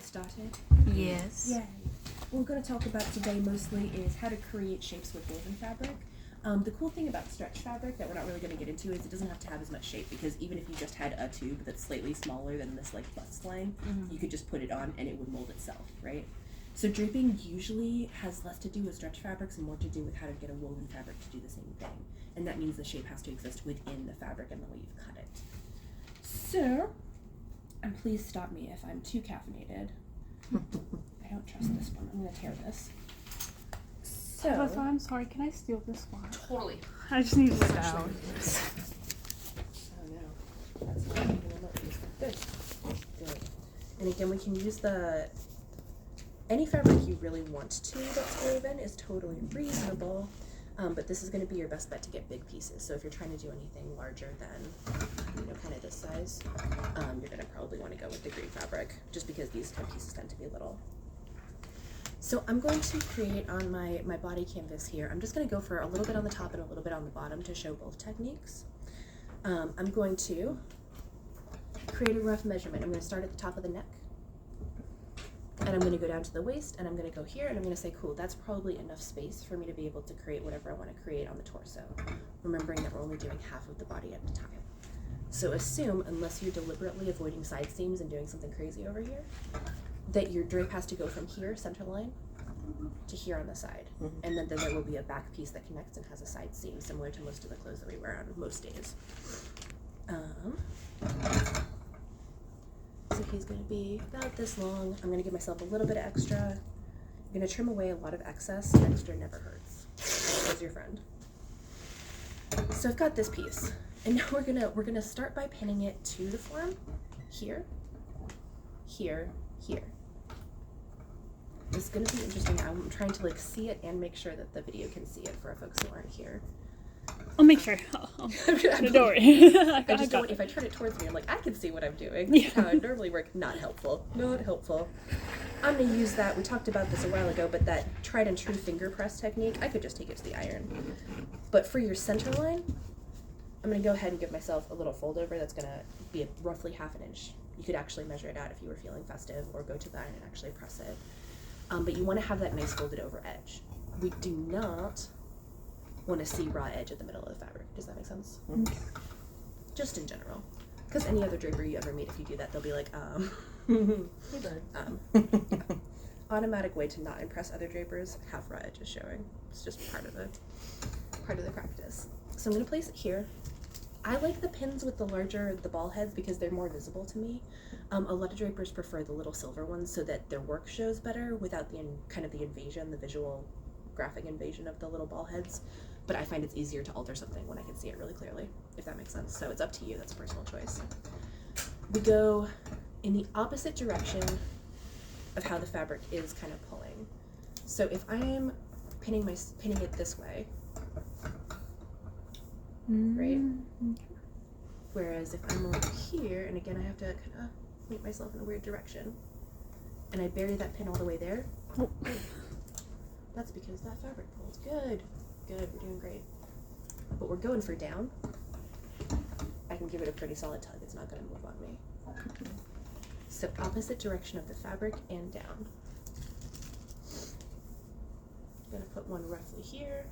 get started? Yes. Yay. What we're going to talk about today mostly is how to create shapes with woven fabric. The cool thing about stretch fabric that we're not really going to get into is it doesn't have to have as much shape, because even if you just had a tube that's slightly smaller than this like bust line, you could just put it on and it would mold itself, right? So draping usually has less to do with stretch fabrics and more to do with how to get a woven fabric to do the same thing. And that means the shape has to exist within the fabric and the way you've cut it. So, and please stop me if I'm too caffeinated. I don't trust this one. I'm going to tear this. So, I'm sorry, can I steal this one? totally. I just need to sit down. Oh no. That's not even good. Good. And again, we can use any fabric you really want to that's woven is totally reasonable. But this is going to be your best bet to get big pieces. So if you're trying to do anything larger than, kind of this size, you're going to probably want to go with the green fabric, just because these kind of pieces tend to be little. So I'm going to create on my body canvas here. I'm just going to go for a little bit on the top and a little bit on the bottom to show both techniques. I'm going to create a rough measurement. I'm going to start at the top of the neck. And I'm going to go down to the waist, and I'm going to go here, and I'm going to say, cool, that's probably enough space for me to be able to create whatever I want to create on the torso, remembering that we're only doing half of the body at a time. So assume, unless you're deliberately avoiding side seams and doing something crazy over here, that your drape has to go from here, center line, to here on the side. And then there will be a back piece that connects and has a side seam, similar to most of the clothes that we wear on most days. So he's going to be about this long. I'm going to give myself a little bit of extra. I'm going to trim away a lot of excess. Extra never hurts. Extra's your friend. So I've got this piece, and now we're gonna start by pinning it to the form. Here, here, here. This is going to be interesting. I'm trying to see it and make sure that the video can see it for folks who aren't here. I'll make sure. Don't worry. I just don't. If I turn it towards me, I'm like, I can see what I'm doing. That's how I normally work. Not helpful. Not helpful. I'm gonna use that. We talked about this a while ago, but that tried and true finger press technique, I could just take it to the iron. But for your center line, I'm gonna go ahead and give myself a little fold over that's gonna be roughly half an inch. You could actually measure it out if you were feeling festive, or go to the iron and actually press it. But you want to have that nice folded over edge. We do not want to see raw edge at the middle of the fabric. Does that make sense? Just in general. Because any other draper you ever meet, if you do that, they'll be like, yeah. Automatic way to not impress other drapers, half raw edge is showing. It's just part of the practice. So I'm going to place it here. I like the pins with the ball heads, because they're more visible to me. A lot of drapers prefer the little silver ones so that their work shows better without the invasion, the visual graphic invasion of the little ball heads. But I find it's easier to alter something when I can see it really clearly, if that makes sense. So it's up to you. That's a personal choice. We go in the opposite direction of how the fabric is kind of pulling. So if I'm pinning it this way, right? Whereas if I'm over here, and again I have to kind of point myself in a weird direction, and I bury that pin all the way there, that's because that fabric pulls. Good, we're doing great. But we're going for down. I can give it a pretty solid tug, it's not going to move on me. So opposite direction of the fabric and down. I'm going to put one roughly here.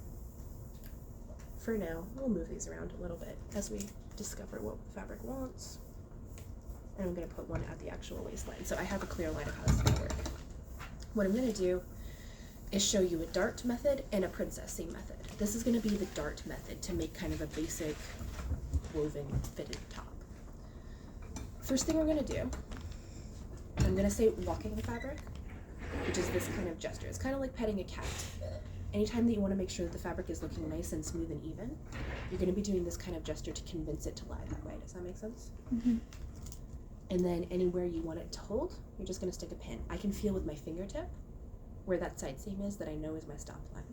For now, we'll move these around a little bit as we discover what the fabric wants. And I'm going to put one at the actual waistline, so I have a clear line of how this is going to work. What I'm going to do is show you a dart method and a princess seam method. This is going to be the dart method to make kind of a basic woven fitted top. First thing we're going to do, I'm going to say walking the fabric, which is this kind of gesture. It's kind of like petting a cat. Anytime that you want to make sure that the fabric is looking nice and smooth and even, you're going to be doing this kind of gesture to convince it to lie that way. Does that make sense? And then anywhere you want it to hold, you're just going to stick a pin. I can feel with my fingertip where that side seam is that I know is my stop line.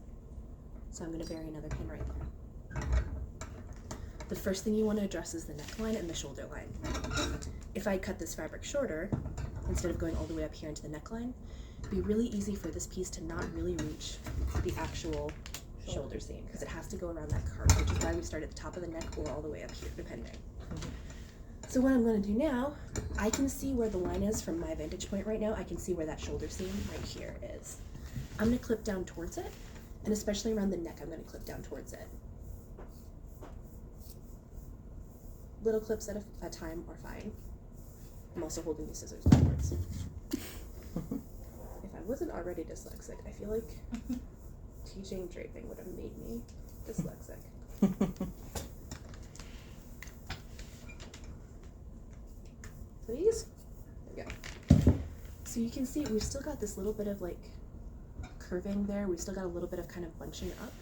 So I'm going to bury another pin right there. The first thing you want to address is the neckline and the shoulder line. If I cut this fabric shorter, instead of going all the way up here into the neckline, it'd be really easy for this piece to not really reach the actual shoulder seam, because it has to go around that curve, which is why we start at the top of the neck or all the way up here, depending. So what I'm going to do now, I can see where the line is from my vantage point right now. I can see where that shoulder seam right here is. I'm going to clip down towards it, and especially around the neck, I'm going to clip down towards it. Little clips at a time are fine. I'm also holding these scissors backwards. If I wasn't already dyslexic, I feel like teaching draping would have made me dyslexic. Please? There we go. So you can see we've still got this little bit of like curving there. We've still got a little bit of kind of bunching up.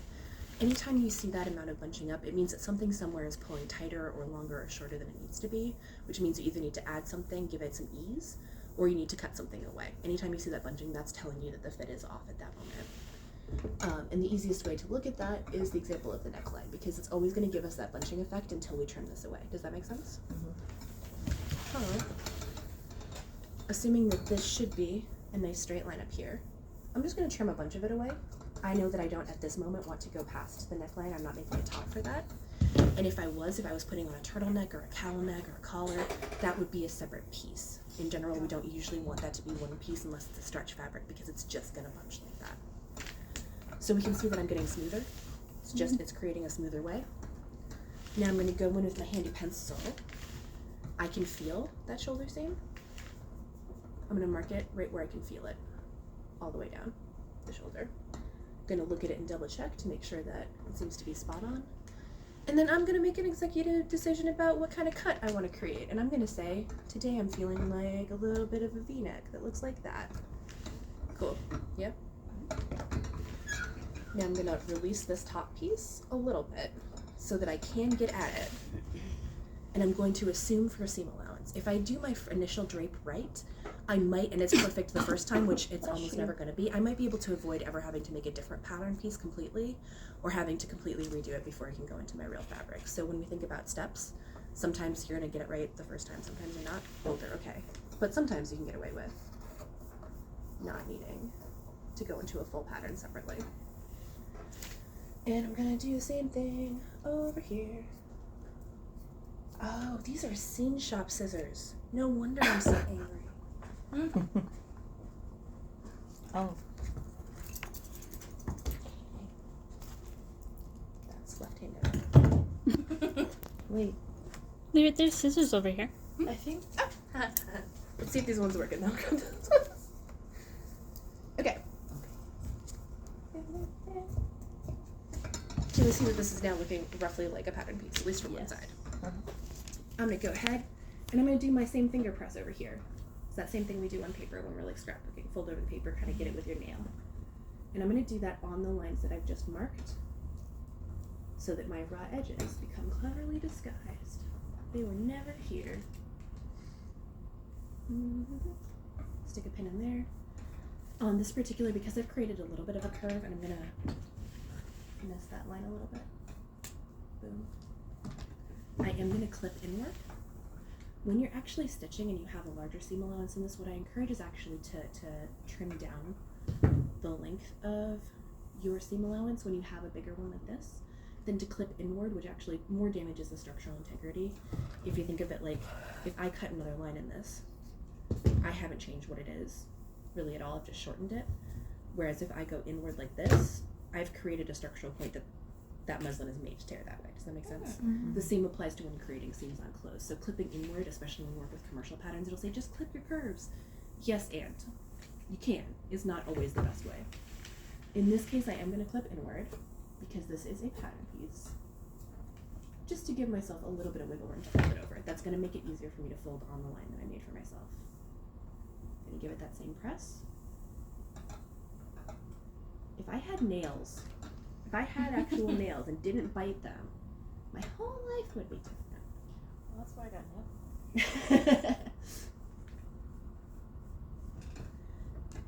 Anytime you see that amount of bunching up, it means that something somewhere is pulling tighter or longer or shorter than it needs to be, which means you either need to add something, give it some ease, or you need to cut something away. Anytime you see that bunching, that's telling you that the fit is off at that moment. And the easiest way to look at that is the example of the neckline, because it's always going to give us that bunching effect until we trim this away. Does that make sense? Assuming that this should be a nice straight line up here, I'm just going to trim a bunch of it away. I know that I don't at this moment want to go past the neckline. I'm not making a top for that. And if I was putting on a turtleneck or a cowl neck or a collar, that would be a separate piece. In general, we don't usually want that to be one piece unless it's a stretch fabric, because it's just going to bunch like that. So we can see that I'm getting smoother. It's creating a smoother way. Now I'm going to go in with my handy pencil. I can feel that shoulder seam. I'm going to mark it right where I can feel it, all the way down the shoulder. I'm going to look at it and double check to make sure that it seems to be spot on. And then I'm going to make an executive decision about what kind of cut I want to create. And I'm going to say, today I'm feeling like a little bit of a V-neck that looks like that. Cool. Yep. Now I'm going to release this top piece a little bit so that I can get at it. And I'm going to assume for seam allowance. If I do my initial drape right, I might, and it's perfect the first time, which it's almost never going to be, I might be able to avoid ever having to make a different pattern piece completely, or having to completely redo it before I can go into my real fabric. So when we think about steps, sometimes you're going to get it right the first time, sometimes you're not. Both are okay. But sometimes you can get away with not needing to go into a full pattern separately. And I'm going to do the same thing over here. Oh, these are seam shop scissors. No wonder I'm so angry. Oh. That's left-handed. Wait. There's scissors over here. I think. Let's see if these ones work. And then I'll come to this one. Okay. So we see that this is now looking roughly like a pattern piece, at least from one side. I'm going to go ahead and I'm going to do my same finger press over here. It's that same thing we do on paper when we're like scrapbooking. Fold over the paper, kind of get it with your nail. And I'm going to do that on the lines that I've just marked so that my raw edges become cleverly disguised. They were never here. Stick a pin in there. On this particular, because I've created a little bit of a curve, and I'm going to finesse that line a little bit. Boom. I am going to clip inward. When you're actually stitching and you have a larger seam allowance in this, what I encourage is actually to trim down the length of your seam allowance when you have a bigger one like this, than to clip inward, which actually more damages the structural integrity. If you think of it like, if I cut another line in this, I haven't changed what it is really at all, I've just shortened it. Whereas if I go inward like this, I've created a structural point that muslin is made to tear that way. Does that make sense? Mm-hmm. The same applies to when creating seams on clothes. So clipping inward, especially when we work with commercial patterns, it'll say just clip your curves. Yes, and you can. It's not always the best way. In this case, I am going to clip inward because this is a pattern piece. Just to give myself a little bit of wiggle room to fold it over. That's going to make it easier for me to fold on the line that I made for myself. Going to give it that same press. If I had nails, if I had actual nails and didn't bite them, my whole life would be different. Well, that's why I got nails.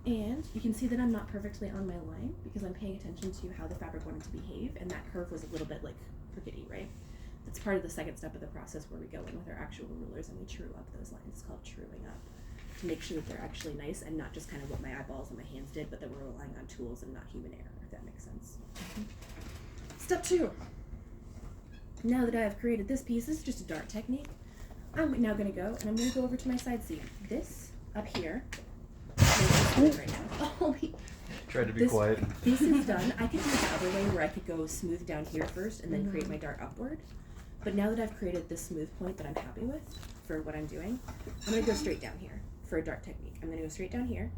And you can see that I'm not perfectly on my line because I'm paying attention to how the fabric wanted to behave, and that curve was a little bit like crookedy, right? That's part of the second step of the process where we go in with our actual rulers and we true up those lines. It's called truing up, to make sure that they're actually nice and not just kind of what my eyeballs and my hands did, but that we're relying on tools and not human error, if that makes sense. Step 2. Now that I have created this piece, this is just a dart technique. I'm now gonna go, and I'm gonna go over to my side seam. This up here, right now. Oh, Tried to be quiet. This is done. I could do it the other way where I could go smooth down here first and then create my dart upward. But now that I've created this smooth point that I'm happy with for what I'm doing, I'm gonna go straight down here for a dart technique. I'm gonna go straight down here,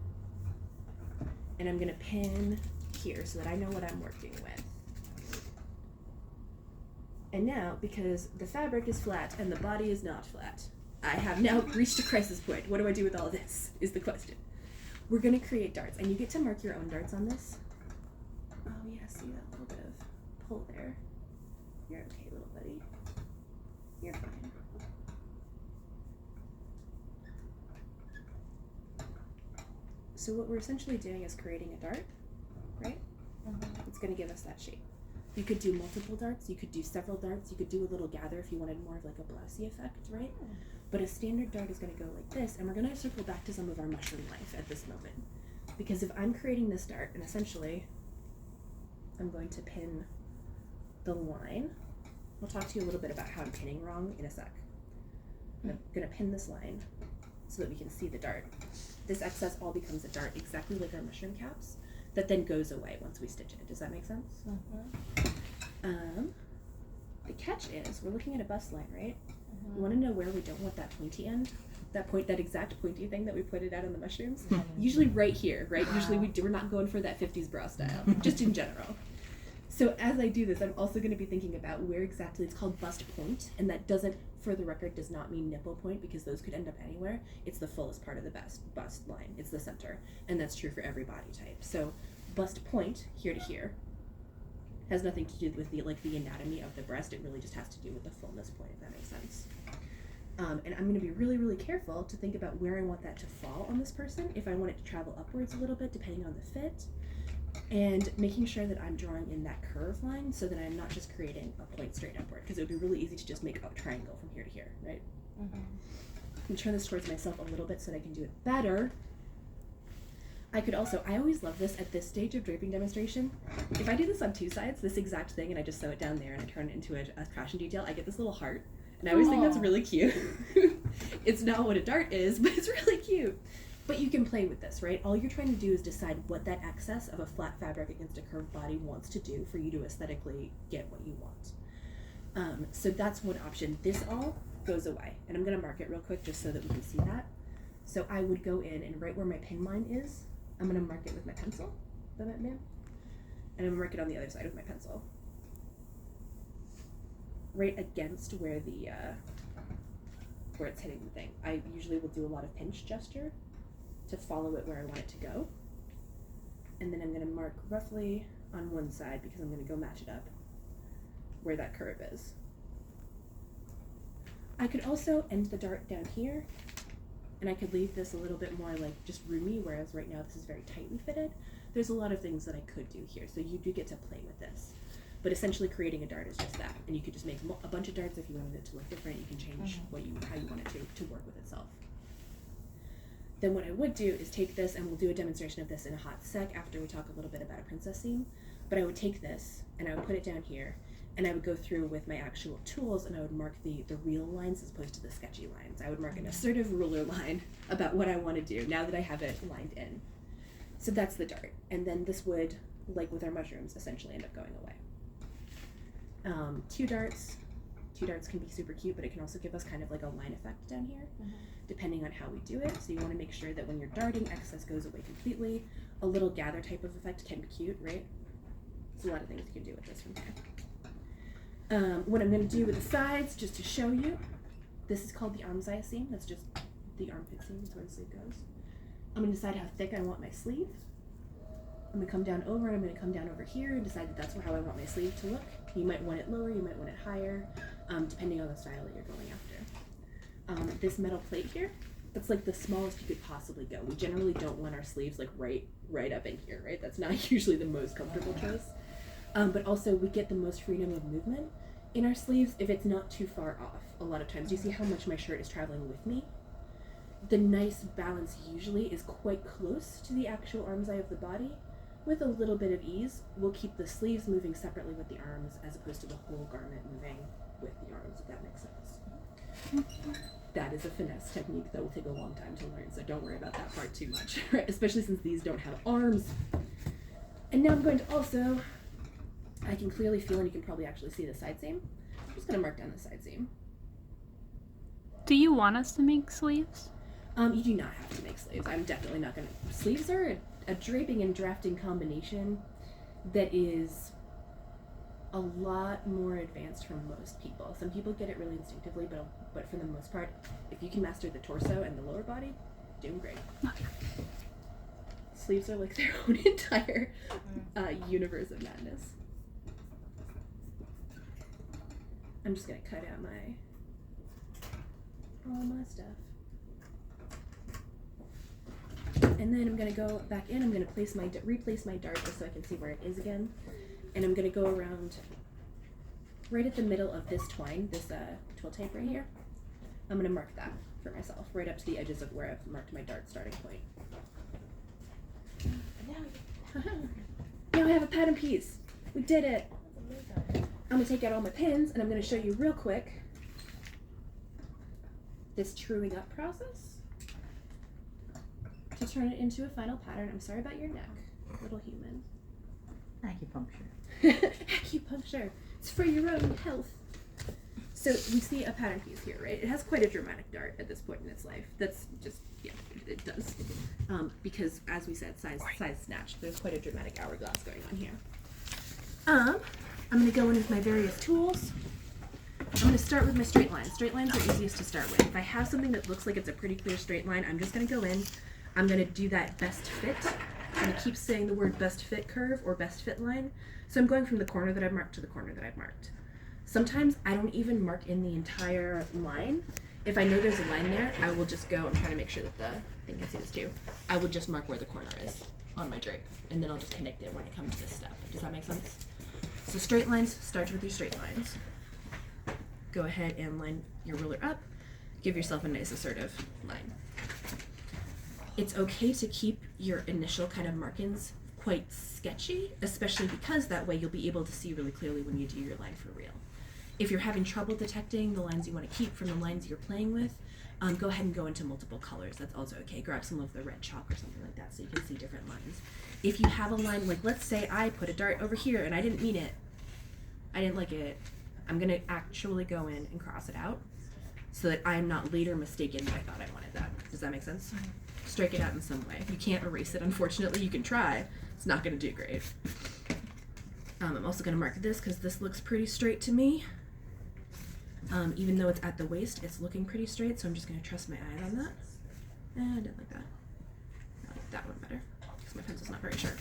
and I'm gonna pin here so that I know what I'm working with. And now, because the fabric is flat and the body is not flat, I have now reached a crisis point. What do I do with all of this, is the question. We're gonna create darts, and you get to mark your own darts on this. Oh yeah, see that little bit of pull there? You're okay, little buddy. You're fine. So what we're essentially doing is creating a dart, right? It's gonna give us that shape. You could do multiple darts, you could do several darts, you could do a little gather if you wanted more of like a blousy effect, right? But a standard dart is gonna go like this, and we're gonna circle back to some of our mushroom life at this moment. Because if I'm creating this dart, and essentially I'm going to pin the line, I'll talk to you a little bit about how I'm pinning wrong in a sec. I'm gonna pin this line so that we can see the dart. This excess all becomes a dart, exactly like our mushroom caps, that then goes away once we stitch it. Does that make sense? The catch is, we're looking at a bust line, right? You wanna know where we don't want that pointy end? That exact pointy thing that we pointed out on the mushrooms? Usually right here, right? Usually we're not going for that 50s bra style, just in general. So as I do this, I'm also going to be thinking about where exactly, it's called bust point, and that doesn't, for the record, does not mean nipple point, because those could end up anywhere. It's the fullest part of the bust line. It's the center, and that's true for every body type. So bust point, here to here, has nothing to do with the anatomy of the breast. It really just has to do with the fullness point, if that makes sense. And I'm going to be really, really careful to think about where I want that to fall on this person, if I want it to travel upwards a little bit, depending on the fit, and making sure that I'm drawing in that curve line so that I'm not just creating a point straight upward, because it would be really easy to just make a triangle from here to here, right? I'm going to turn this towards myself a little bit so that I can do it better. I always love this at this stage of draping demonstration. If I do this on two sides, this exact thing, and I just sew it down there and I turn it into a fashion detail, I get this little heart. And I always think that's really cute. It's not what a dart is, but it's really cute. But you can play with this, right? All you're trying to do is decide what that excess of a flat fabric against a curved body wants to do for you to aesthetically get what you want. So that's one option. This all goes away. And I'm going to mark it real quick just so that we can see that. So I would go in, and right where my pin line is, I'm going to mark it with my pencil. And I'm going to mark it on the other side with my pencil. Right against where where it's hitting the thing. I usually will do a lot of pinch gesture to follow it where I want it to go. And then I'm going to mark roughly on one side, because I'm going to go match it up where that curve is. I could also end the dart down here, and I could leave this a little bit more like just roomy, whereas right now this is very tightly fitted. There's a lot of things that I could do here, so you do get to play with this. But essentially creating a dart is just that, and you could just make a bunch of darts if you wanted it to look different. You can change how you want it to work with itself. Then what I would do is take this, and we'll do a demonstration of this in a hot sec after we talk a little bit about a princess seam, but I would take this and I would put it down here, and I would go through with my actual tools, and I would mark the real lines as opposed to the sketchy lines. I would mark an assertive ruler line about what I want to do now that I have it lined in. So that's the dart, and then this would, like with our mushrooms, essentially end up going away. Two darts can be super cute, but it can also give us kind of like a line effect down here, depending on how we do it. So you want to make sure that when you're darting, excess goes away completely. A little gather type of effect can be cute, right? There's a lot of things you can do with this from here. What I'm going to do with the sides, just to show you, this is called the armscye seam. That's just the armpit seam, that's where the sleeve goes. I'm going to decide how thick I want my sleeve. I'm going to come down over, and I'm going to come down over here and decide that that's how I want my sleeve to look. You might want it lower, you might want it higher, depending on the style that you're going after. This metal plate here, that's like the smallest you could possibly go. We generally don't want our sleeves like right up in here, right? That's not usually the most comfortable choice. But also we get the most freedom of movement in our sleeves if it's not too far off. A lot of times, do you see how much my shirt is traveling with me? The nice balance usually is quite close to the actual armscye of the body. With a little bit of ease, we'll keep the sleeves moving separately with the arms as opposed to the whole garment moving with the arms, if that makes sense. that is a finesse technique that will take a long time to learn, so don't worry about that part too much, right? Especially since these don't have arms. And now I'm going to also, I can clearly feel, and you can probably actually see the side seam. I'm just going to mark down the side seam. Do you want us to make sleeves? You do not have to make sleeves. I'm definitely not going to. Sleeves are a draping and drafting combination that is a lot more advanced for most people. Some people get it really instinctively, but for the most part, if you can master the torso and the lower body, doing great. Okay. Sleeves are like their own entire universe of madness. I'm just gonna cut out all my stuff. And then I'm gonna go back in, I'm gonna replace my dart just so I can see where it is again. And I'm gonna go around right at the middle of this twine, this twill tape right here. I'm gonna mark that for myself, right up to the edges of where I've marked my dart starting point. Now I have a pattern piece. We did it. I'm gonna take out all my pins and I'm gonna show you real quick this truing up process to turn it into a final pattern. I'm sorry about your neck, little human. Acupuncture. Acupuncture. It's for your own health. So we see a pattern piece here, right? It has quite a dramatic dart at this point in its life. That's just, yeah, it does. Because as we said, size snatched. There's quite a dramatic hourglass going on here. I'm gonna go in with my various tools. I'm gonna start with my straight lines. Straight lines are easiest to start with. If I have something that looks like it's a pretty clear straight line, I'm just gonna go in. I'm gonna do that best fit. I'm gonna keep saying the word best fit curve or best fit line. So I'm going from the corner that I've marked to the corner that I've marked. Sometimes I don't even mark in the entire line. If I know there's a line there, I will just go, I'm trying to make sure that the thing can see this too. I will just mark where the corner is on my drape, and then I'll just connect it when I come to this step. Does that make sense? So straight lines, start with your straight lines. Go ahead and line your ruler up. Give yourself a nice assertive line. It's okay to keep your initial kind of markings quite sketchy, especially because that way you'll be able to see really clearly when you do your line for real. If you're having trouble detecting the lines you want to keep from the lines you're playing with, go ahead and go into multiple colors. That's also okay. Grab some of the red chalk or something like that so you can see different lines. If you have a line, like let's say I put a dart over here and I didn't mean it, I didn't like it, I'm going to actually go in and cross it out so that I'm not later mistaken that I thought I wanted that. Does that make sense? Mm-hmm. Strike it out in some way. You can't erase it, unfortunately. You can try. It's not going to do great. I'm also going to mark this because this looks pretty straight to me. Even though it's at the waist, it's looking pretty straight, so I'm just going to trust my eyes on that. And I didn't like that. I like that one better because my pencil's not very sharp.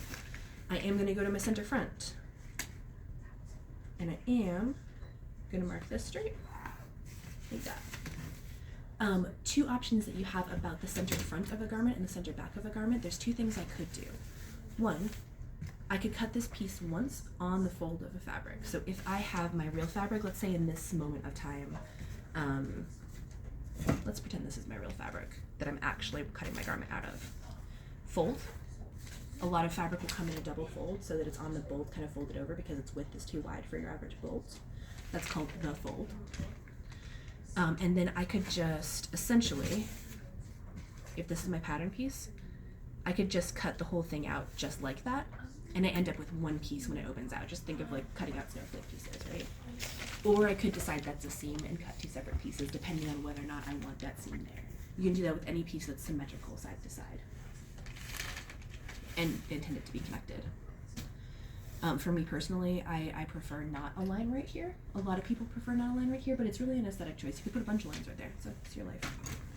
I am going to go to my center front. And I am going to mark this straight, like that. Two options that you have about the center front of a garment and the center back of a garment. There's two things I could do. One, I could cut this piece once on the fold of a fabric. So if I have my real fabric, let's say in this moment of time, let's pretend this is my real fabric that I'm actually cutting my garment out of. Fold. A lot of fabric will come in a double fold so that it's on the bolt kind of folded over because its width is too wide for your average bolt. That's called the fold. And then I could just essentially, if this is my pattern piece, I could just cut the whole thing out just like that, and I end up with one piece when it opens out. Just think of like cutting out snowflake pieces, right? Or I could decide that's a seam and cut two separate pieces depending on whether or not I want that seam there. You can do that with any piece that's symmetrical side to side and intend it to be connected. For me personally, I prefer not a line right here. A lot of people prefer not a line right here, but it's really an aesthetic choice. You could put a bunch of lines right there, so it's your life.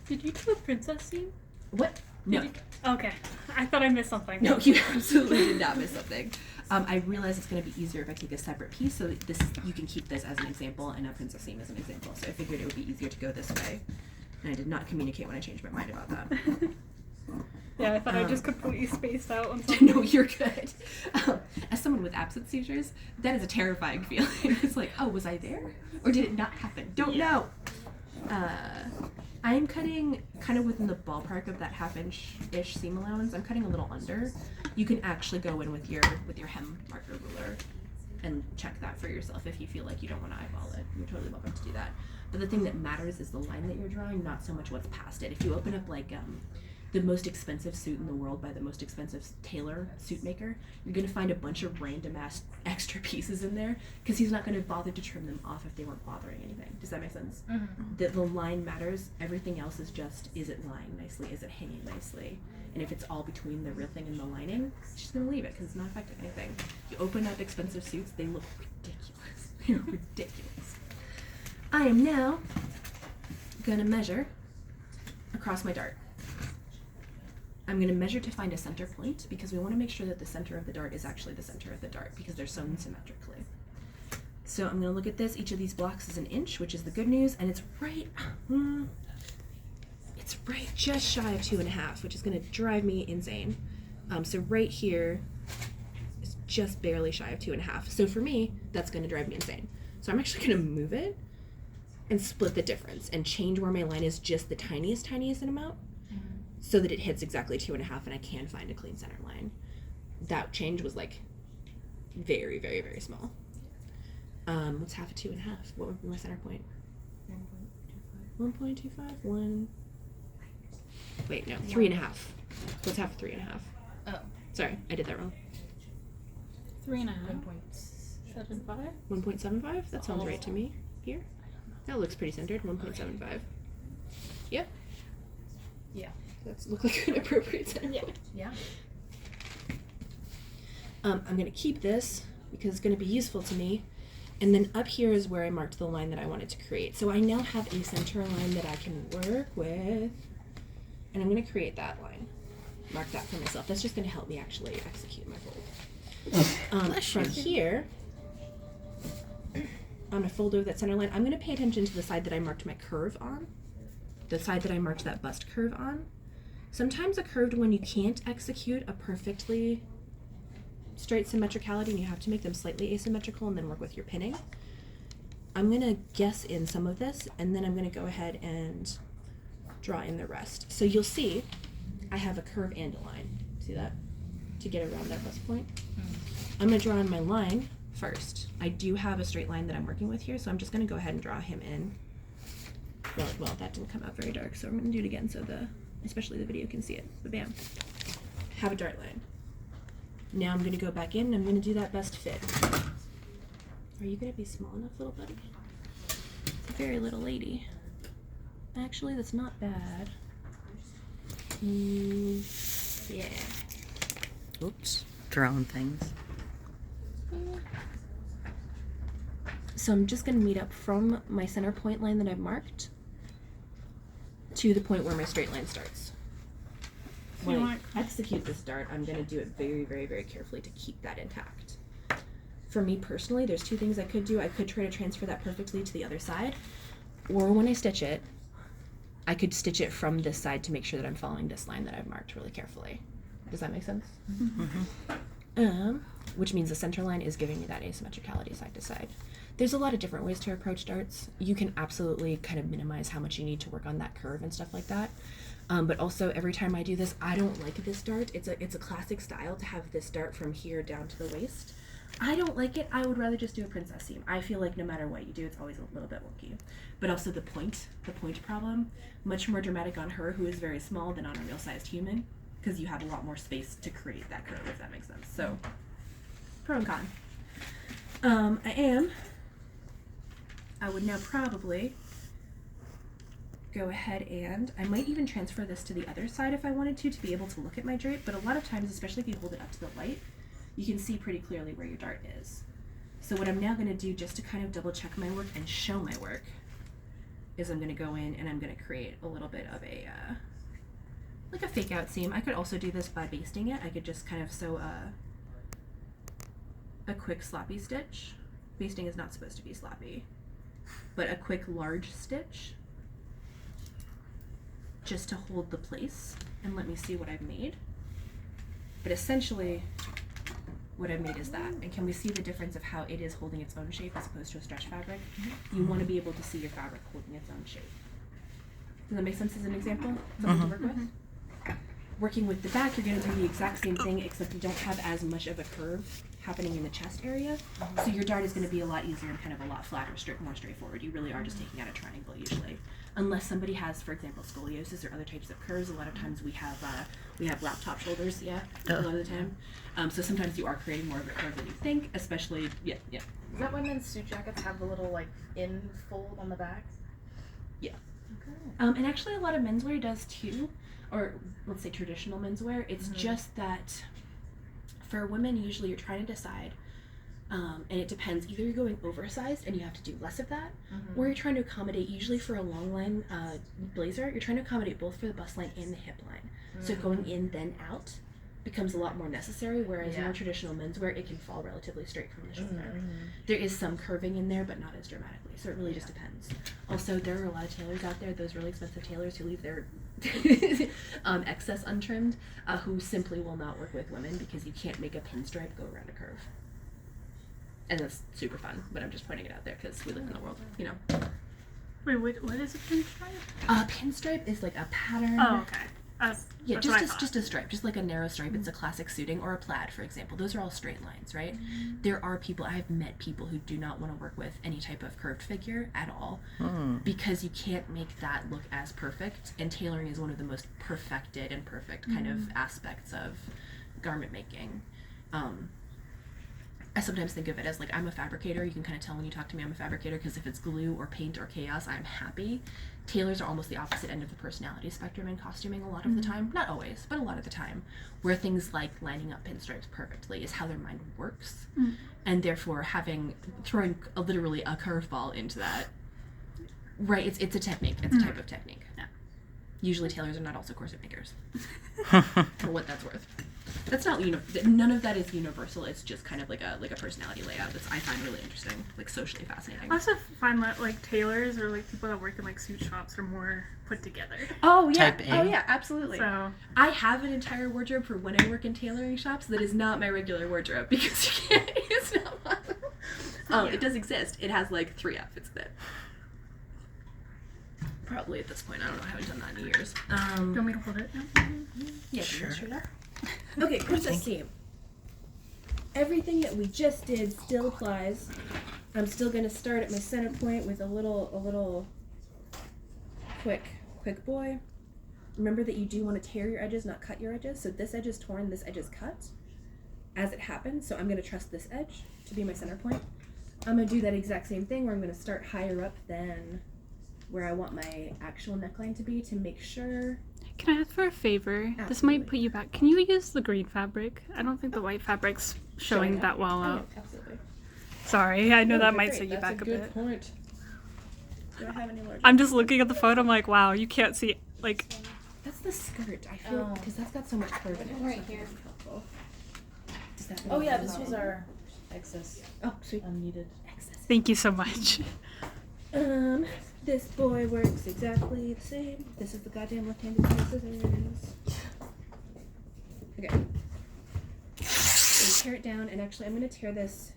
Did you do a princess seam? What? No. Okay. I thought I missed something. No, you absolutely did not miss something. I realize it's going to be easier if I take a separate piece, so this you can keep this as an example and a princess seam as an example. So I figured it would be easier to go this way, and I did not communicate when I changed my mind about that. Yeah, I thought I just completely spaced out on something. No, you're good. As someone with absence seizures, that is a terrifying feeling. It's like, oh, was I there? Or did it not happen? Don't know. I'm cutting kind of within the ballpark of that half-inch-ish seam allowance. I'm cutting a little under. You can actually go in with your hem marker ruler and check that for yourself if you feel like you don't want to eyeball it. You're totally welcome to do that. But the thing that matters is the line that you're drawing, not so much what's past it. If you open up like the most expensive suit in the world by the most expensive tailor suit maker, you're going to find a bunch of random ass extra pieces in there because he's not going to bother to trim them off if they weren't bothering anything. Does that make sense? Mm-hmm. The line matters. Everything else is just, is it lying nicely? Is it hanging nicely? And if it's all between the real thing and the lining, she's going to leave it because it's not affecting anything. You open up expensive suits, they look ridiculous. They're ridiculous. I am now going to measure across my dart. I'm going to measure to find a center point because we want to make sure that the center of the dart is actually the center of the dart because they're sewn symmetrically. So I'm going to look at this. Each of these blocks is an inch, which is the good news, and it's right just shy of 2.5, which is going to drive me insane. So right here is just barely shy of 2.5. So for me, that's going to drive me insane. So I'm actually going to move it and split the difference and change where my line is just the tiniest amount, so that it hits exactly 2.5 and I can find a clean center line. That change was like very, very, very small. What's half of 2.5? What would be my center point? 1.25? 1. Wait, no, 3.5. What's half of 3.5? Oh. Sorry, I did that wrong. 3.5. 1.75? 1.75? That sounds right to me. Here? That looks pretty centered. 1.75. Yep. Yeah. That looks like an appropriate center point. Yeah. I'm going to keep this because it's going to be useful to me. And then up here is where I marked the line that I wanted to create. So I now have a center line that I can work with. And I'm going to create that line. Mark that for myself. That's just going to help me actually execute my fold. From here, I'm going to fold over that center line. I'm going to pay attention to the side that I marked my curve on. The side that I marked that bust curve on. Sometimes a curved one you can't execute a perfectly straight symmetricality and you have to make them slightly asymmetrical and then work with your pinning. I'm going to guess in some of this and then I'm going to go ahead and draw in the rest. So you'll see I have a curve and a line. See that? To get around that bust point. I'm going to draw in my line first. I do have a straight line that I'm working with here, so I'm just going to go ahead and draw him in. Well, that didn't come out very dark, so I'm going to do it again so especially the video can see it. But bam. Have a dart line. Now I'm going to go back in and I'm going to do that best fit. Are you going to be small enough, little buddy? It's a very little lady. Actually, that's not bad. Yeah. Oops. Drawing things. So I'm just going to meet up from my center point line that I've marked to the point where my straight line starts. So When you I want- execute this dart, I'm going to do it very, very, very carefully to keep that intact. For me personally, there's two things I could do. I could try to transfer that perfectly to the other side, or when I stitch it, I could stitch it from this side to make sure that I'm following this line that I've marked really carefully. Does that make sense? Which means the center line is giving me that asymmetricality side to side. There's a lot of different ways to approach darts. You can absolutely kind of minimize how much you need to work on that curve and stuff like that. But also every time I do this, I don't like this dart. It's a classic style to have this dart from here down to the waist. I don't like it. I would rather just do a princess seam. I feel like no matter what you do, it's always a little bit wonky. But also the point problem, much more dramatic on her who is very small than on a real sized human, because you have a lot more space to create that curve, if that makes sense. So, pro and con. I would now probably go ahead and, I might even transfer this to the other side if I wanted to be able to look at my drape, but a lot of times, especially if you hold it up to the light, you can see pretty clearly where your dart is. So what I'm now going to do, just to kind of double check my work and show my work, is I'm going to go in and I'm going to create a little bit of a, like a fake out seam. I could also do this by basting it. I could just kind of sew a quick sloppy stitch. Basting is not supposed to be sloppy, but a quick large stitch just to hold the place and let me see what I've made. But essentially, what I've made is that. And can we see the difference of how it is holding its own shape as opposed to a stretch fabric? You want to be able to see your fabric holding its own shape. Does that make sense as an example? Something to work with? Working with the back, you're going to do the exact same thing, except you don't have as much of a curve happening in the chest area. So your dart is going to be a lot easier and kind of a lot flatter, more straightforward. You really are just taking out a triangle usually. Unless somebody has, for example, scoliosis or other types of curves, a lot of times we have laptop shoulders, a lot of the time. So sometimes you are creating more of a curve than you think, especially, Is that why men's suit jackets have the little like in fold on the back? Yeah. Okay. And actually a lot of menswear does too, or let's say traditional menswear. It's just that for women, usually you're trying to decide, and it depends. Either you're going oversized and you have to do less of that, or you're trying to accommodate, usually for a long line blazer, you're trying to accommodate both for the bust line and the hip line. So going in then out becomes a lot more necessary, whereas more traditional menswear, it can fall relatively straight from the shoulder. There is some curving in there, but not as dramatically, so it really just depends. Also, there are a lot of tailors out there, those really expensive tailors who leave their excess untrimmed, who simply will not work with women because you can't make a pinstripe go around a curve. And that's super fun, but I'm just pointing it out there because we live in the world, you know. Wait, what is a pinstripe? Pinstripe is like a pattern. Oh, okay. Yeah, that's what I just thought. just a stripe, just like a narrow stripe. It's a classic suiting, or a plaid, for example. Those are all straight lines, right? There are people, I've met people who do not want to work with any type of curved figure at all because you can't make that look as perfect, and tailoring is one of the most perfected and perfect kind of aspects of garment making. I sometimes think of it as like, I'm a fabricator. You can kind of tell when you talk to me I'm a fabricator because if it's glue or paint or chaos, I'm happy. Tailors are almost the opposite end of the personality spectrum in costuming a lot of the time. Not always, but a lot of the time. Where things like lining up pinstripes perfectly is how their mind works. And therefore throwing literally a curveball into that, right, it's a technique. It's a type of technique. Yeah. Usually tailors are not also corset makers. For what that's worth. That's not, none of that is universal. It's just kind of like a personality layout that I find really interesting, like socially fascinating. I also find that like tailors or like people that work in like suit shops are more put together. Oh yeah, Type A. oh yeah, absolutely. So I have an entire wardrobe for when I work in tailoring shops that is not my regular wardrobe because you can't. It's not possible. It does exist. It has like 3 outfits in it. Probably at this point. I don't know. I haven't done that in years. do you want me to hold it now? Yeah, Sure. Okay, princess seam. Everything that we just did still applies. I'm still gonna start at my center point with a little quick boy. Remember that you do want to tear your edges, not cut your edges. So this edge is torn, this edge is cut as it happens. So I'm gonna trust this edge to be my center point. I'm gonna do that exact same thing where I'm gonna start higher up than where I want my actual neckline to be to make sure. Can I ask for a favor? This Absolutely. might put you back. Can you use the green fabric? I don't think the white fabric's showing that well Oh, out. yeah, absolutely. Sorry, I know No, that but might great. set you That's back a good bit. point. Do I have any larger? I'm just looking at the photo. I'm like, wow, you can't see like. That's the skirt. I feel Oh. because that's got so much curve in it. Right so here. that'd be helpful. Does that Oh mean yeah, it's this was not- our excess Oh, sweet. unneeded. Excess. Thank you so much. This boy works exactly the same. This is the goddamn left-handed pair of scissors. Okay. So tear it down, and actually, I'm gonna tear this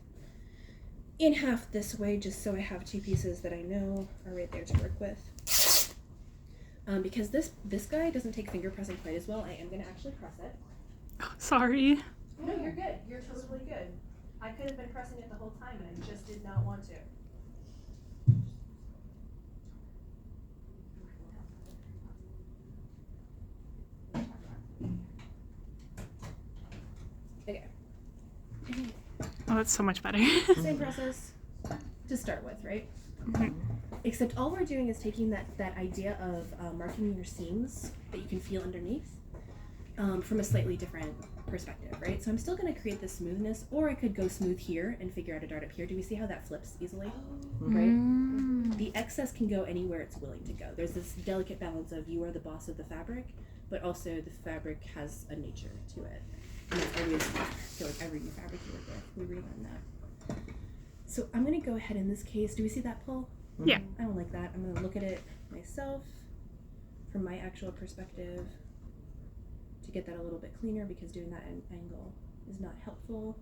in half this way, just so I have 2 pieces that I know are right there to work with. Because this guy doesn't take finger pressing quite as well, I am gonna actually press it. Sorry. No, you're good. You're totally good. I could have been pressing it the whole time, and I just did not want to. Okay. Oh, that's so much better. Same process to start with, right? Mhm. Except all we're doing is taking that idea of marking your seams that you can feel underneath from a slightly different perspective, right? So I'm still going to create this smoothness, or I could go smooth here and figure out a dart up here. Do we see how that flips easily? Right? Mm. The excess can go anywhere it's willing to go. There's this delicate balance of you are the boss of the fabric, but also the fabric has a nature to it. And that's always, I feel like every new fabric you work with, we relearn that. So I'm going to go ahead in this case. Do we see that pull? Yeah. I don't like that. I'm going to look at it myself from my actual perspective to get that a little bit cleaner, because doing that at an angle is not helpful.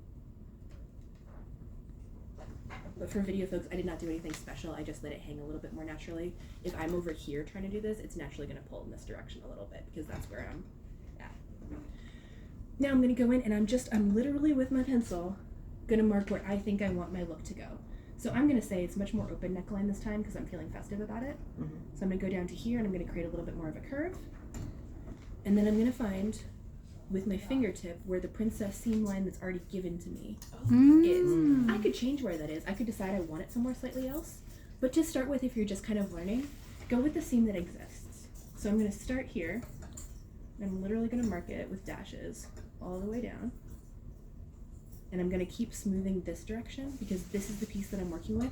But for video folks, I did not do anything special. I just let it hang a little bit more naturally. If I'm over here trying to do this, it's naturally going to pull in this direction a little bit because that's where I'm at. Now I'm going to go in and I'm literally with my pencil going to mark where I think I want my look to go. So I'm going to say it's much more open neckline this time because I'm feeling festive about it. Mm-hmm. So I'm going to go down to here and I'm going to create a little bit more of a curve. And then I'm going to find with my fingertip where the princess seam line that's already given to me is. I could change where that is. I could decide I want it somewhere slightly else. But to start with, if you're just kind of learning, go with the seam that exists. So I'm going to start here. And I'm literally going to mark it with dashes all the way down. And I'm going to keep smoothing this direction because this is the piece that I'm working with.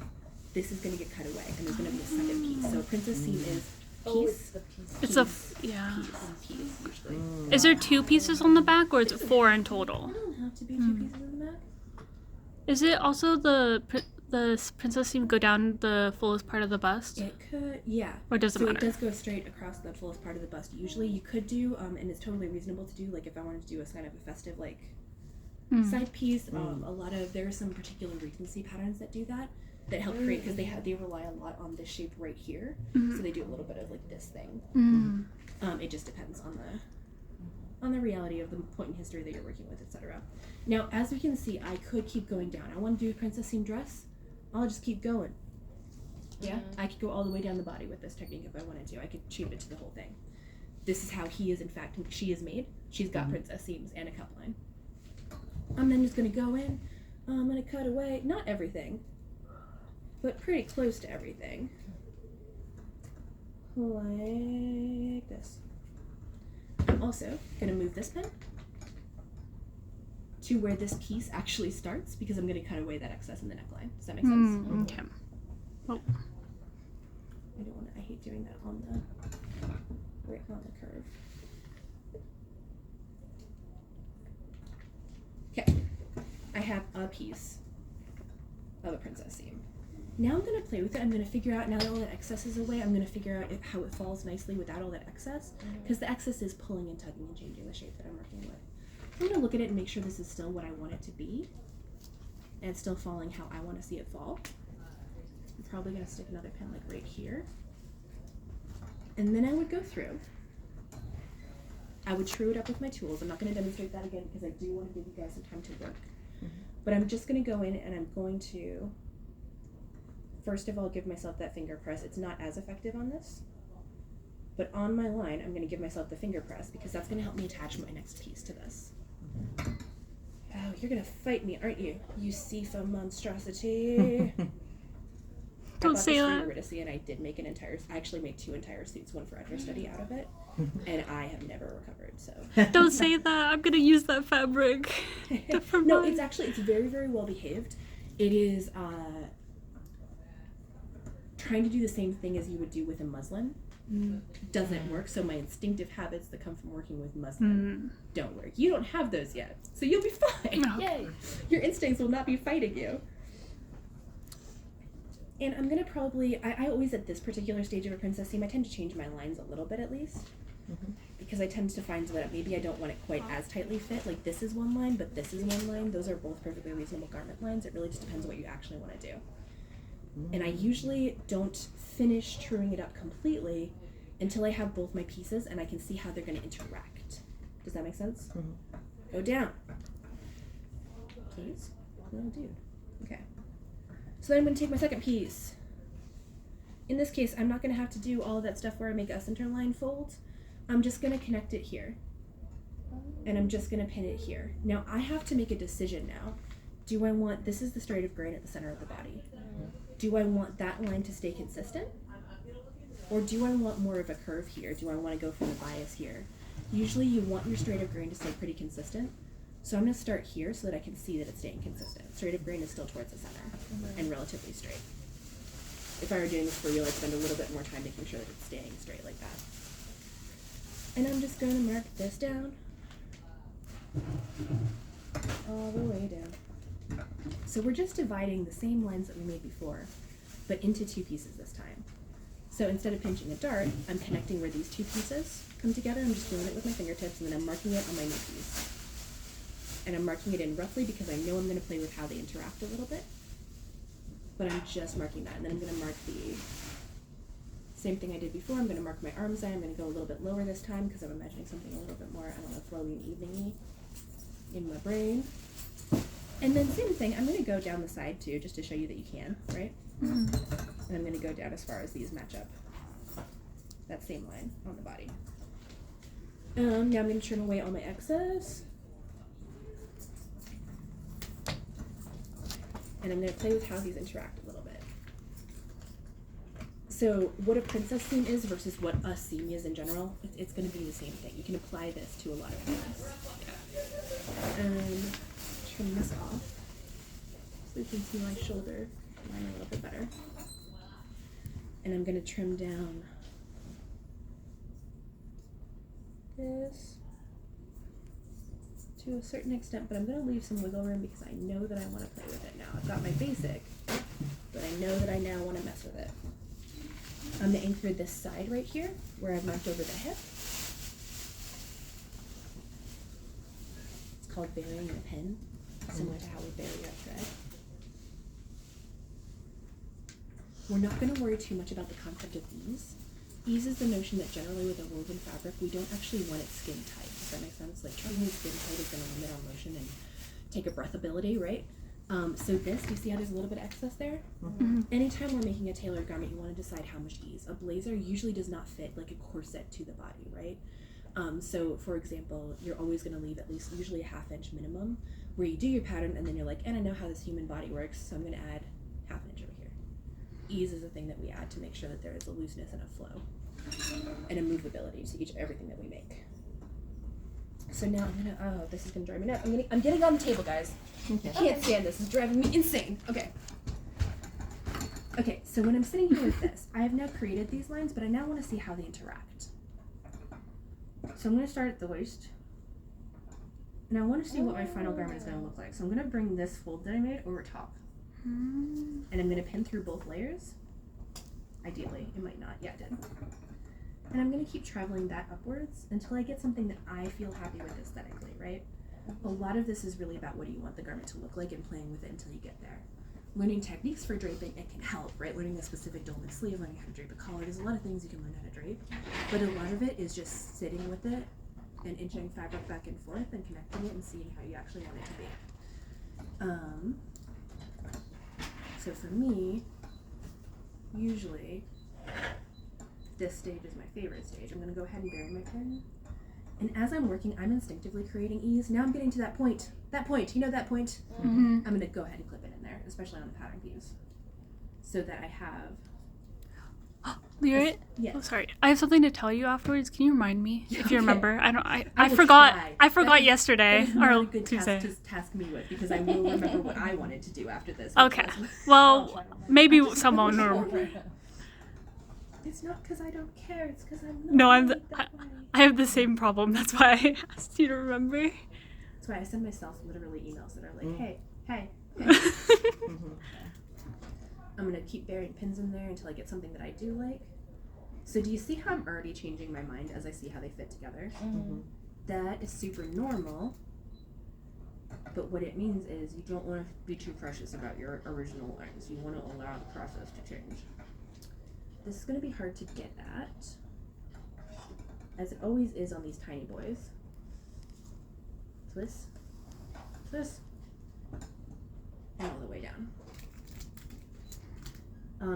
This is going to get cut away and there's going to be a second piece. So a princess seam is piece, the piece. It's a yeah. piece, and piece usually. Is there 2 pieces on the back, or is it 4 in total? It doesn't have to be 2 pieces in the back. Is it also the princess seam go down the fullest part of the bust? It could, yeah. Or does it so matter? it does go straight across the fullest part of the bust. Usually you could do, and it's totally reasonable to do, like if I wanted to do a kind of a festive, like, side piece. There are some particular Regency patterns that do that help create, because they rely a lot on this shape right here. So they do a little bit of like this thing. It just depends on the reality of the point in history that you're working with, etc. Now, as we can see, I could keep going down. I want to do a princess seam dress. I'll just keep going. Yeah, I could go all the way down the body with this technique if I wanted to. I could shape it to the whole thing. This is how she is made. She's got princess seams and a cup line. I'm then just going to go in. I'm going to cut away, not everything, but pretty close to everything. Like this. I'm also going to move this pen to where this piece actually starts because I'm going to cut away that excess in the neckline. Does that make sense? Okay. Oh. I hate doing that on the curve. Okay, I have a piece of a princess seam. Now I'm going to play with it. I'm going to figure out, now that all that excess is away, I'm going to figure out how it falls nicely without all that excess, because the excess is pulling and tugging and changing the shape that I'm working with. I'm going to look at it and make sure this is still what I want it to be, and it's still falling how I want to see it fall. I'm probably going to stick another pen like right here. And then I would go through. I would true it up with my tools. I'm not going to demonstrate that again because I do want to give you guys some time to work. But I'm just going to go in and I'm going to, first of all, give myself that finger press. It's not as effective on this. But on my line, I'm going to give myself the finger press because that's going to help me attach my next piece to this. Oh, you're going to fight me, aren't you? You Sifa monstrosity. Don't say that. I bought this for Eurydice, and I did make I actually made 2 entire suits, one for understudy out of it, and I have never recovered, so. Don't say that. I'm gonna use that fabric. No, it's very, very well behaved. It is trying to do the same thing as you would do with a muslin. Doesn't work, so my instinctive habits that come from working with muslin don't work. You don't have those yet, so you'll be fine. No. Yay! Your instincts will not be fighting you. And I'm gonna probably, I always at this particular stage of a princess seam, I tend to change my lines a little bit at least. Because I tend to find that maybe I don't want it quite as tightly fit. Like this is one line, but this is one line. Those are both perfectly reasonable garment lines. It really just depends on what you actually want to do. And I usually don't finish truing it up completely until I have both my pieces and I can see how they're gonna interact. Does that make sense? Go down. Please, little dude. Okay. So then I'm going to take my second piece. In this case, I'm not going to have to do all of that stuff where I make a center line fold. I'm just going to connect it here. And I'm just going to pin it here. Now, I have to make a decision now. Do I want, this is the straight of grain at the center of the body. Do I want that line to stay consistent? Or do I want more of a curve here? Do I want to go for the bias here? Usually you want your straight of grain to stay pretty consistent. So I'm going to start here so that I can see that it's staying consistent. Straight of grain is still towards the center and relatively straight. If I were doing this for real, I'd spend a little bit more time making sure that it's staying straight like that. And I'm just going to mark this down all the way down. So we're just dividing the same lines that we made before, but into 2 pieces this time. So instead of pinching a dart, I'm connecting where these 2 pieces come together. I'm just doing it with my fingertips and then I'm marking it on my new piece. And I'm marking it in roughly because I know I'm going to play with how they interact a little bit. But I'm just marking that. And then I'm going to mark the same thing I did before. I'm going to mark my arm's eye. I'm going to go a little bit lower this time because I'm imagining something a little bit more, I don't know, flowy and evening-y. in my brain. And then same thing, I'm going to go down the side too, just to show you that you can, right? And I'm going to go down as far as these match up. That same line on the body. Now I'm going to trim away all my excess. And I'm going to play with how these interact a little bit. So what a princess seam is versus what a seam is in general, it's going to be the same thing. You can apply this to a lot of things. Trim this off so you can see my shoulder line a little bit better. And I'm going to trim down this to a certain extent, but I'm going to leave some wiggle room because I know that I want to play with it now. I've got my basic, but I know that I now want to mess with it. I'm going to anchor this side right here where I've marked over the hip. It's called burying a pin, similar to how we bury our thread. We're not going to worry too much about the concept of ease. Ease is the notion that generally with a woven fabric, we don't actually want it skin tight. Does that make sense? Like trying to skin tight is going to limit our motion and take a breathability, right? So this, do you see how there's a little bit of excess there? Anytime we're making a tailored garment, you want to decide how much ease. A blazer usually does not fit like a corset to the body, right? So for example, you're always going to leave at least usually a 1/2 inch minimum where you do your pattern and then you're like, and I know how this human body works, so I'm going to add 1/2 inch over here. Ease is a thing that we add to make sure that there is a looseness and a flow and a movability to everything that we make. So now I'm gonna, oh, this is gonna drive me nuts. I'm getting on the table, guys. I can't stand this. It's driving me insane. Okay. Okay, so when I'm sitting here with this, I have now created these lines, but I now want to see how they interact. So I'm gonna start at the waist. And I want to see what my final garment is gonna look like. So I'm gonna bring this fold that I made over top. And I'm gonna pin through both layers. Ideally, it might not. Yeah, it did. And I'm going to keep traveling that upwards until I get something that I feel happy with aesthetically, right? A lot of this is really about what do you want the garment to look like and playing with it until you get there. Learning techniques for draping, it can help, right? Learning a specific dolman sleeve, learning how to drape a collar. There's a lot of things you can learn how to drape, but a lot of it is just sitting with it and inching fabric back and forth and connecting it and seeing how you actually want it to be. So for me, usually, this stage is my favorite stage. I'm going to go ahead and bury my pin. And as I'm working, I'm instinctively creating ease. Now I'm getting to that point. That point. You know that point? I'm going to go ahead and clip it in there, especially on the pattern piece. So that I have... Lyra? Yes. Oh, sorry. I have something to tell you afterwards. Can you remind me if you remember? I will forgot. try. I forgot That is yesterday not or a good Tuesday. task to task me with because I will remember what I wanted to do after this. Okay. Well, maybe someone or It's not because I don't care. It's because I'm not. no. I I have the same problem. That's why I asked you to remember. That's why I send myself literally emails that are like, hey. I'm gonna keep burying pins in there until I get something that I do like. So do you see how I'm already changing my mind as I see how they fit together? That is super normal. But what it means is you don't want to be too precious about your original lines. You want to allow the process to change. This is going to be hard to get at, as it always is on these tiny boys. Twist, twist, and all the way down.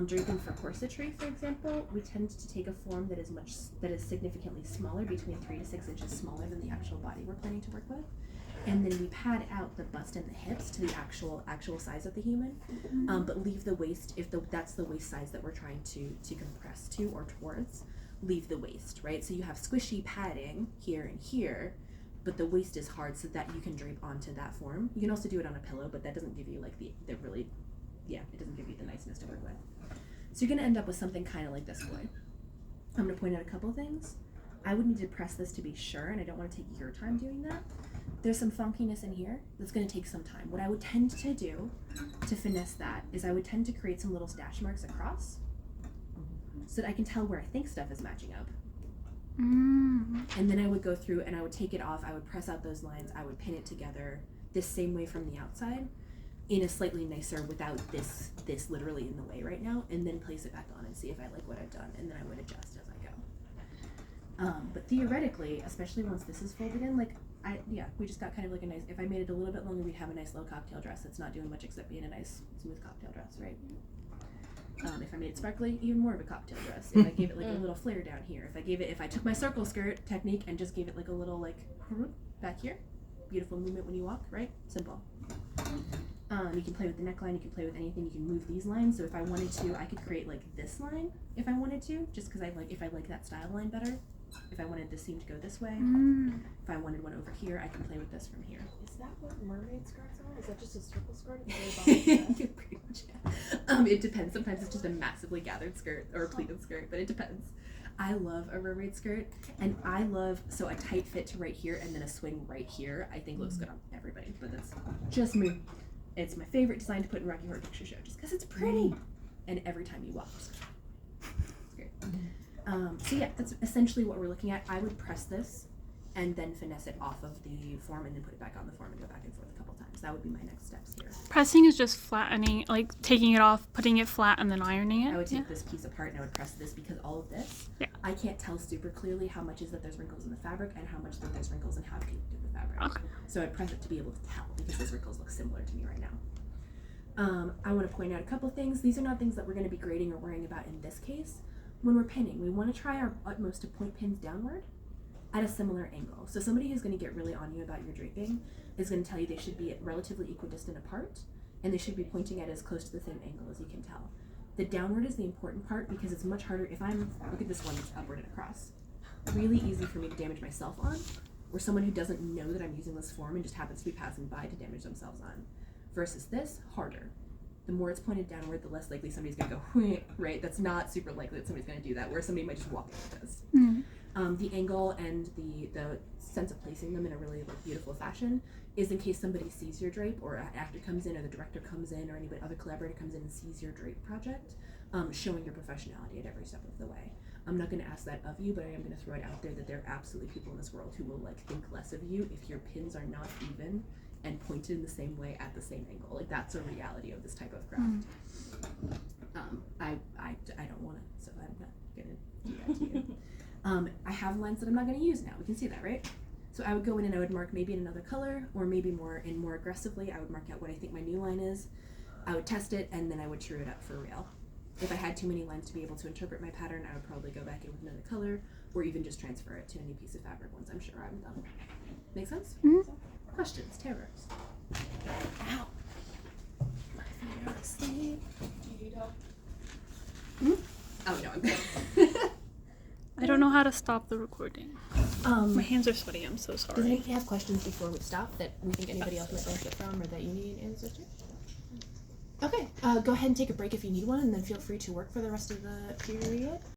Draping for corsetry, for example, we tend to take a form that is significantly smaller, between 3 to 6 inches smaller than the actual body we're planning to work with, and then we pad out the bust and the hips to the actual size of the human, but leave the waist if that's the waist size that we're trying to compress to or towards. Leave the waist, right? So you have squishy padding here and here, but the waist is hard so that you can drape onto that form. You can also do it on a pillow, but that doesn't give you like it doesn't give you the niceness to work with. So you're going to end up with something kind of like this boy. I'm going to point out a couple things. I would need to press this to be sure, and I don't want to take your time doing that. There's some funkiness in here that's going to take some time. What I would tend to do to finesse that is I would tend to create some little stash marks across so that I can tell where I think stuff is matching up. And then I would go through and I would take it off, I would press out those lines, I would pin it together this same way from the outside in a slightly nicer without this literally in the way right now, and then place it back on and see if I like what I've done, and then I would adjust as I go. But theoretically, especially once this is folded in, like we just got kind of like a nice, if I made it a little bit longer, we'd have a nice little cocktail dress that's not doing much except being a nice, smooth cocktail dress, right? If I made it sparkly, even more of a cocktail dress. If I gave it like a little flare down here. If I took my circle skirt technique and just gave it like a little like back here, beautiful movement when you walk, right? Simple. You can play with the neckline, you can play with anything, you can move these lines. So if I wanted to, I could create like this line if I wanted to, just because if I like that style line better. If I wanted the seam to go this way, if I wanted one over here, I can play with this from here. Is that what mermaid skirts are? Is that just a circle skirt? Pretty much, yeah. It depends. Sometimes it's just a massively gathered skirt or a pleated skirt, but it depends. I love a mermaid skirt, and I love a tight fit to right here and then a swing right here. I think looks good on everybody, but that's just me. It's my favorite design to put in Rocky Horror Picture Show, just because it's pretty, and every time you walk, it's great. So yeah, that's essentially what we're looking at. I would press this and then finesse it off of the form and then put it back on the form and go back and forth a couple times. That would be my next steps here. Pressing is just flattening, like taking it off, putting it flat, and then ironing it. I would take this piece apart and I would press this because all of this, I can't tell super clearly how much is that there's wrinkles in the fabric and how much that there's wrinkles and how connected the fabric. Okay. So I'd press it to be able to tell because those wrinkles look similar to me right now. I want to point out a couple things. These are not things that we're going to be grading or worrying about in this case. When we're pinning, we want to try our utmost to point pins downward at a similar angle. So somebody who's going to get really on you about your draping is going to tell you they should be at relatively equidistant apart and they should be pointing at as close to the same angle as you can tell. The downward is the important part because it's much harder if look at this one, it's upward and across. Really easy for me to damage myself on, or someone who doesn't know that I'm using this form and just happens to be passing by to damage themselves on. Versus this, harder. The more it's pointed downward, the less likely somebody's gonna go, right? That's not super likely that somebody's gonna do that, where somebody might just walk like this. The angle and the sense of placing them in a really beautiful fashion is in case somebody sees your drape, or an actor comes in, or the director comes in, or anybody other collaborator comes in and sees your drape project, showing your professionality at every step of the way. I'm not going to ask that of you, but I am going to throw it out there that there are absolutely people in this world who will think less of you if your pins are not even and pointed in the same way at the same angle. Like, that's a reality of this type of craft. I don't want to, so I'm not going to do that to you. I have lines that I'm not going to use now. We can see that, right? So I would go in and I would mark maybe in another color, or maybe more aggressively. I would mark out what I think my new line is. I would test it, and then I would true it up for real. If I had too many lines to be able to interpret my pattern, I would probably go back in with another color, or even just transfer it to a new piece of fabric once I'm sure I'm done. Make sense? Mm-hmm. Questions, terrors? Ow. My feet are asleep. Do you need help? Oh no, I'm good. I don't know how to stop the recording. My My hands are sweaty. I'm so Does sorry. anybody have questions before we stop that we think anybody else might benefit from or that you need answers to? Okay, go ahead and take a break if you need one, and then feel free to work for the rest of the period.